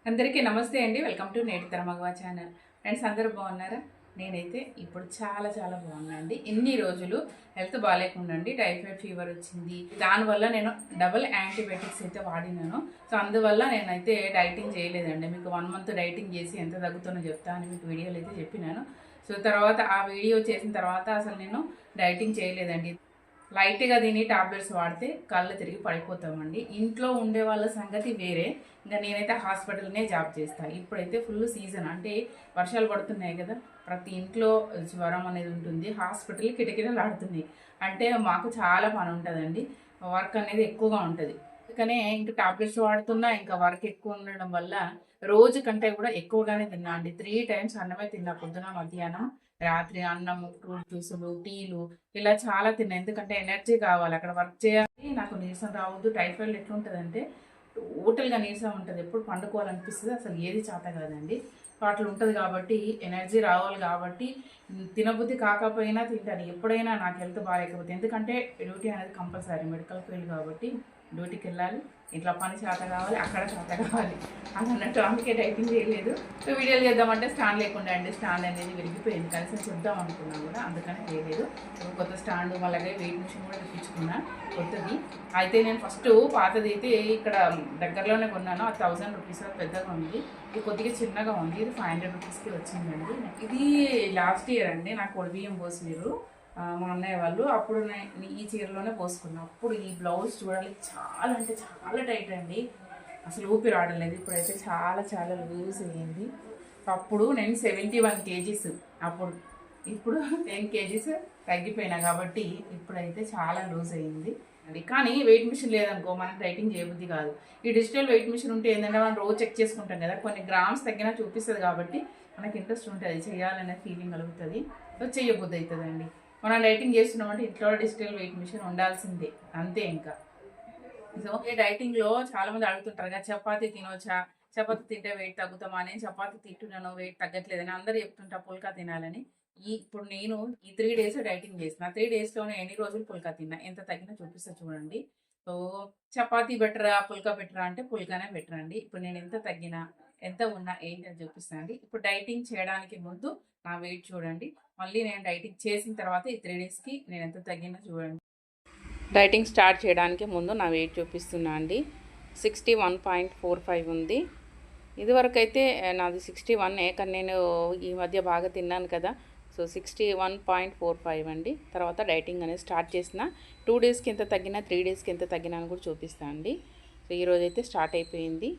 అందరికీ నమస్తే అండి. వెల్కమ్ టు నేటి తరమగవా ఛానల్. ఫ్రెండ్స్ అందరూ బాగున్నారా? నేనైతే ఇప్పుడు చాలా బాగున్నా అండి. ఇన్ని రోజులు హెల్త్ బాగాలేకుండా అండి టైఫాయిడ్ ఫీవర్ వచ్చింది. దానివల్ల నేను డబుల్ యాంటీబయాటిక్స్ అయితే వాడినాను. సో అందువల్ల నేనైతే డైటింగ్ చేయలేదండి. మీకు 1 మంత్ డైటింగ్ చేసి ఎంత తగ్గుతుందో చెప్తా అని మీకు వీడియోలు అయితే చెప్పినాను. సో తర్వాత ఆ వీడియో చేసిన తర్వాత అసలు నేను డైటింగ్ చేయలేదండి. లైట్గా తిని టాబ్లెట్స్ వాడితే కళ్ళు తిరిగి పడిపోతామండి. ఇంట్లో ఉండే వాళ్ళ సంగతి వేరే. ఇంకా నేనైతే హాస్పిటల్నే జాబ్ చేస్తాను. ఇప్పుడైతే ఫుల్ సీజన్ అంటే వర్షాలు పడుతున్నాయి కదా, ప్రతి ఇంట్లో జ్వరం అనేది ఉంటుంది. హాస్పిటల్ కిటకిటలు ఆడుతున్నాయి. అంటే మాకు చాలా పని ఉంటుందండి, వర్క్ అనేది ఎక్కువగా ఉంటుంది. అందుకనే ఇంకా టాబ్లెట్స్ వాడుతున్నా, ఇంకా వర్క్ ఎక్కువ ఉండడం వల్ల రోజు కంటే కూడా ఎక్కువగానే తిన్నా అండి. 3 టైమ్స్ అన్నమే తిన్నా, పొద్దున మధ్యాహ్నం రాత్రి. అన్నము, ఫ్రూట్ జ్యూసులు, టీలు ఇలా చాలా తిన్నా. ఎందుకంటే ఎనర్జీ కావాలి, అక్కడ వర్క్ చేయాలి. నాకు నీరసం రావద్దు. టైఫాయిడ్ ఎట్లుంటుందంటే టోటల్గా నీరసం ఉంటుంది, ఎప్పుడు పండుకోవాలనిపిస్తుంది, అసలు ఏది చేత కాదండి. అట్లా ఉంటుంది కాబట్టి ఎనర్జీ రావాలి కాబట్టి తినబుద్ధి కాకపోయినా తింటాను ఎప్పుడైనా నాకు హెల్త్ బాగాలేకపోతే. ఎందుకంటే డ్యూటీ అనేది కంపల్సరీ, మెడికల్ ఫీల్డ్ కాబట్టి డ్యూటీకి వెళ్ళాలి. ఇట్లా పని చేత కావాలి, అక్కడ చేత కావాలి అని అన్నట్టు. అందుకే డైటింగ్ చేయలేదు. సో వీడియోలు చేద్దామంటే స్టాండ్ లేకుండా అండి, స్టాండ్ అనేది విరిగిపోయింది. కలిసి చెప్దాం అనుకున్నాను కూడా, అందుకని చేయలేదు. కొత్త స్టాండ్ అలాగే వెయిట్ మిషన్ కూడా తెప్పించుకున్నా కొత్తది. అయితే నేను ఫస్ట్ పాతది అయితే ఇక్కడ దగ్గరలోనే కొన్నాను. అది 1000 రూపీస్, పెద్దగా ఉంది. ఇది కొద్దిగా చిన్నగా ఉంది. ఇది 500 రూపీస్కి వచ్చిందండి. ఇది లాస్ట్ ఇయర్ అండి నాకు పొడి బియ్యం పోసిరు మా అన్నయ్య వాళ్ళు. అప్పుడు ఈ చీరలోనే పోసుకున్నాను. అప్పుడు ఈ బ్లౌజ్ చూడాలి, చాలా అంటే చాలా టైట్ అండి, అసలు ఊపిరి ఆడలేదు. ఇప్పుడైతే చాలా లూజ్ అయ్యింది. అప్పుడు నేను 71 kgs అప్పుడు. ఇప్పుడు 10 kgs తగ్గిపోయినా కాబట్టి ఇప్పుడైతే చాలా లూజ్ అయ్యింది. కానీ వెయిట్ మిషన్ లేదనుకో మనకు డైటింగ్ చేయబుద్ధి కాదు. ఈ డిజిటల్ వెయిట్ మిషన్ ఉంటే ఏంటంటే మనం రోజు చెక్ చేసుకుంటాం కదా, కొన్ని గ్రామ్స్ తగ్గినా చూపిస్తుంది కాబట్టి మనకి ఇంట్రెస్ట్ ఉంటుంది, చేయాలనే ఫీలింగ్ కలుగుతుంది, చేయబుద్ధి అవుతుందండి. మనం డైటింగ్ చేస్తున్నామంటే ఇంట్లో డిజిటల్ వెయిట్ మిషన్ ఉండాల్సిందే, అంతే. ఇంకా సో ఈ డైటింగ్లో చాలామంది అడుగుతుంటారు కదా, చపాతీ తినవచ్చా, చపాతీ తింటే వెయిట్ తగ్గుతామా అని. చపాతీ తింటున్నాను వెయిట్ తగ్గట్లేదని అందరూ చెప్తుంటా, పుల్కా తినాలని. ఇప్పుడు నేను ఈ 3 days డైటింగ్ చేసిన. 3 daysలోనే ఎన్ని రోజులు పుల్కా తిన్నా, ఎంత తగ్గినా చూపిస్తా చూడండి. సో చపాతీ బెటరా పుల్కా బెటరా అంటే పుల్కానే బెటర్ అండి. ఇప్పుడు నేను ఎంత తగ్గినా, ఎంత ఉన్నా ఏంటి అని చూపిస్తాను అండి. ఇప్పుడు డైటింగ్ చేయడానికి ముందు నా వెయిట్ చూడండి, మళ్ళీ నేను డైటింగ్ చేసిన తర్వాత ఈ 3 daysకి నేను ఎంత తగ్గినా చూడండి. డైటింగ్ స్టార్ట్ చేయడానికి ముందు నా వెయిట్ చూపిస్తున్నా అండి. 61.45 ఉంది. ఇదివరకు అయితే నాది 61, కానీ నేను ఈ మధ్య బాగా తిన్నాను కదా, సో 61.45 అండి. తర్వాత డైటింగ్ అనేది స్టార్ట్ చేసిన. 2 daysకి ఎంత తగ్గినా, 3 daysకి ఎంత తగ్గినా అని కూడా చూపిస్తాను అండి. సో ఈరోజైతే స్టార్ట్ అయిపోయింది.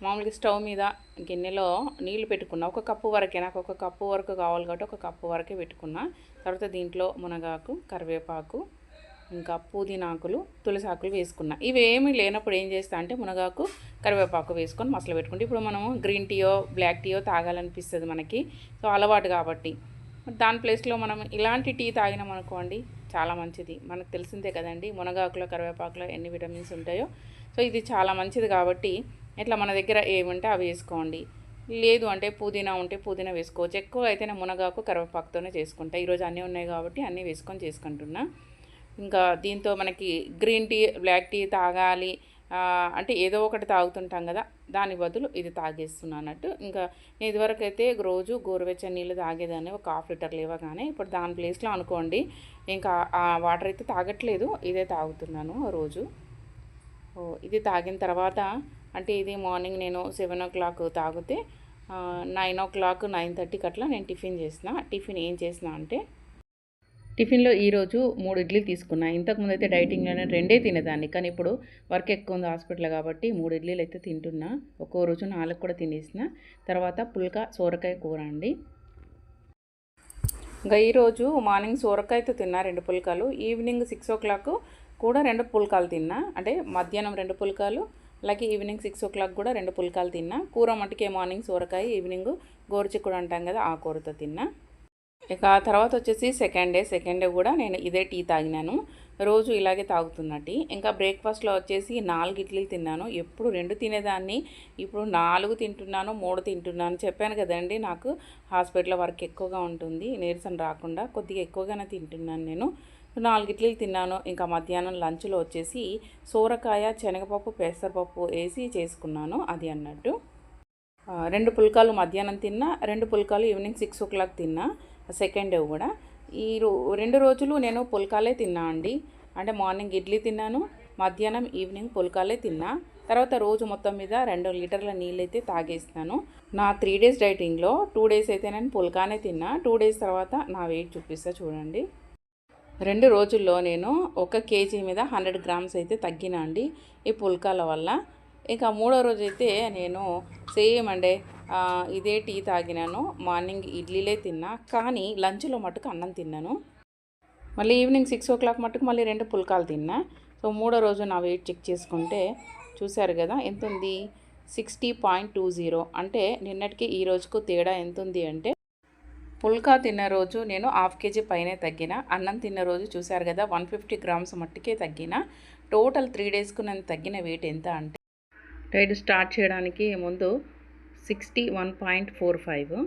మామూలుగా స్టవ్ మీద గిన్నెలో నీళ్ళు పెట్టుకున్నా, ఒక కప్పు వరకే, నాకు ఒక కప్పు వరకు కావాలి కాబట్టి ఒక కప్పు వరకే పెట్టుకున్నా. తర్వాత దీంట్లో మునగాకు, కరివేపాకు, ఇంకా పుదీనాకులు, తులసాకులు వేసుకున్నా. ఇవేమీ లేనప్పుడు ఏం చేస్తా అంటే మునగాకు, కరివేపాకు వేసుకొని మసలు పెట్టుకుంటే, ఇప్పుడు మనము గ్రీన్ టీయో బ్లాక్ టీయో తాగాలనిపిస్తుంది మనకి, సో అలవాటు కాబట్టి. దాని ప్లేస్లో మనం ఇలాంటి టీ తాగినాం అనుకోండి, చాలా మంచిది. మనకు తెలిసిందే కదండి మునగాకులో కరివేపాకులో ఎన్ని విటమిన్స్ ఉంటాయో. సో ఇది చాలా మంచిది కాబట్టి ఇట్లా మన దగ్గర ఏముంటే అవి వేసుకోండి. లేదు అంటే పుదీనా ఉంటే పుదీనా వేసుకోవచ్చు. ఎక్కువ అయితే నేను మునగాకు కరివేపాకుతోనే చేసుకుంటా. ఈరోజు అన్నీ ఉన్నాయి కాబట్టి అన్నీ వేసుకొని చేసుకుంటున్నా. ఇంకా దీంతో మనకి గ్రీన్ టీ బ్లాక్ టీ తాగాలి అంటే ఏదో ఒకటి తాగుతుంటాం కదా, దాని బదులు ఇది తాగేస్తున్నాను అన్నట్టు. ఇంకా నేను ఇదివరకు అయితే రోజు గోరువెచ్చని నీళ్ళు తాగేదాన్ని, ఒక 1/2 లీటర్ లేవగానే. ఇప్పుడు దాని ప్లేస్లో అనుకోండి ఇంకా ఆ వాటర్ అయితే తాగట్లేదు, ఇదే తాగుతున్నాను రోజు. ఇది తాగిన తర్వాత అంటే ఇది మార్నింగ్ నేను 7 o'clock తాగితే 9 o'clock 9:30కి అట్లా నేను టిఫిన్ చేసిన. టిఫిన్ ఏం చేసిన అంటే టిఫిన్లో ఈరోజు 3 ఇడ్లీలు తీసుకున్నా. ఇంతకుముందు అయితే డైటింగ్లోనే 2 తినేదాన్ని, కానీ ఇప్పుడు వర్క్ ఎక్కువ ఉంది హాస్పిటల్ కాబట్టి 3 ఇడ్లీలు అయితే తింటున్నా. ఒక్కో రోజు 4 కూడా తినేసిన. తర్వాత పుల్కా సోరకాయ కూర అండి. ఇంకా ఈరోజు మార్నింగ్ సోరకాయతో తిన్నా 2 పుల్కాలు. ఈవినింగ్ 6 o'clock కూడా 2 పుల్కాలు తిన్నా. అంటే మధ్యాహ్నం 2 పుల్కాలు, అలాగే ఈవినింగ్ 6 o'clock కూడా 2 పుల్కాలు తిన్నా. కూర మటుకే మార్నింగ్ సోరకాయ, ఈవినింగ్ గోరుచిక్కుడు అంటాం కదా, ఆ కూరతో తిన్నా. ఇక తర్వాత వచ్చేసి సెకండ్ డే కూడా నేను ఇదే టీ తాగినాను. రోజు ఇలాగే తాగుతున్న టీ. ఇంకా బ్రేక్ఫాస్ట్లో వచ్చేసి 4 ఇడ్లీలు తిన్నాను. ఎప్పుడు 2 తినేదాన్ని, ఇప్పుడు 4 తింటున్నాను, 3 తింటున్నాను. చెప్పాను కదండి, నాకు హాస్పిటల్లో వర్క్ ఎక్కువగా ఉంటుంది, నీరసం రాకుండా కొద్దిగా ఎక్కువగానే తింటున్నాను నేను. 4 ఇడ్లీలు తిన్నాను. ఇంకా మధ్యాహ్నం లంచ్లో వచ్చేసి సోరకాయ, శనగపప్పు, పెసరపప్పు వేసి చేసుకున్నాను అది అన్నట్టు. 2 పుల్కాలు మధ్యాహ్నం తిన్నా, 2 పుల్కాలు ఈవినింగ్ 6 o'clock తిన్నా. సెకండ్ డే కూడా ఈ 2 రోజులు నేను పుల్కాలే తిన్నా అండి. అంటే మార్నింగ్ ఇడ్లీ తిన్నాను, మధ్యాహ్నం ఈవినింగ్ పుల్కాలే తిన్నా. తర్వాత రోజు మొత్తం మీద 2 లీటర్ల నీళ్ళు అయితే తాగేస్తాను. నా 3 days డైటింగ్లో 2 days అయితే నేను పుల్కానే తిన్నా. 2 days తర్వాత నా వెయిట్ చూపిస్తా చూడండి. 2 రోజుల్లో నేను 1 kg మీద 100 grams అయితే తగ్గినా అండి ఈ పుల్కాల వల్ల. ఇంకా 3వ రోజు అయితే నేను సేమ్ అండి ఇదే టీ తాగినాను. మార్నింగ్ ఇడ్లీలే తిన్నా, కానీ లంచ్లో మటుకు అన్నం తిన్నాను. మళ్ళీ ఈవినింగ్ 6 o'clock మటుకు మళ్ళీ 2 పుల్కాలు తిన్నా. సో 3వ రోజు నా వెయిట్ చెక్ చేసుకుంటే చూశారు కదా ఎంత ఉంది, 60.20. అంటే నిన్నటికి ఈ రోజుకు తేడా ఎంత ఉంది అంటే, పుల్కా తిన్న రోజు నేను 1/2 kg పైనే తగ్గిన. అన్నం తిన్న రోజు చూశారు కదా 150 grams మట్టుకే తగ్గిన. టోటల్ 3 daysకు నేను తగ్గిన వెయిట్ ఎంత అంటే, డైట్ స్టార్ట్ చేయడానికి ముందు 61.45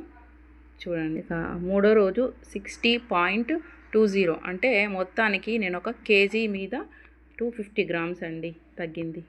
చూడండి. 3వ రోజు 60.20. అంటే మొత్తానికి నేను 1 kg మీద 250 grams అండి తగ్గింది.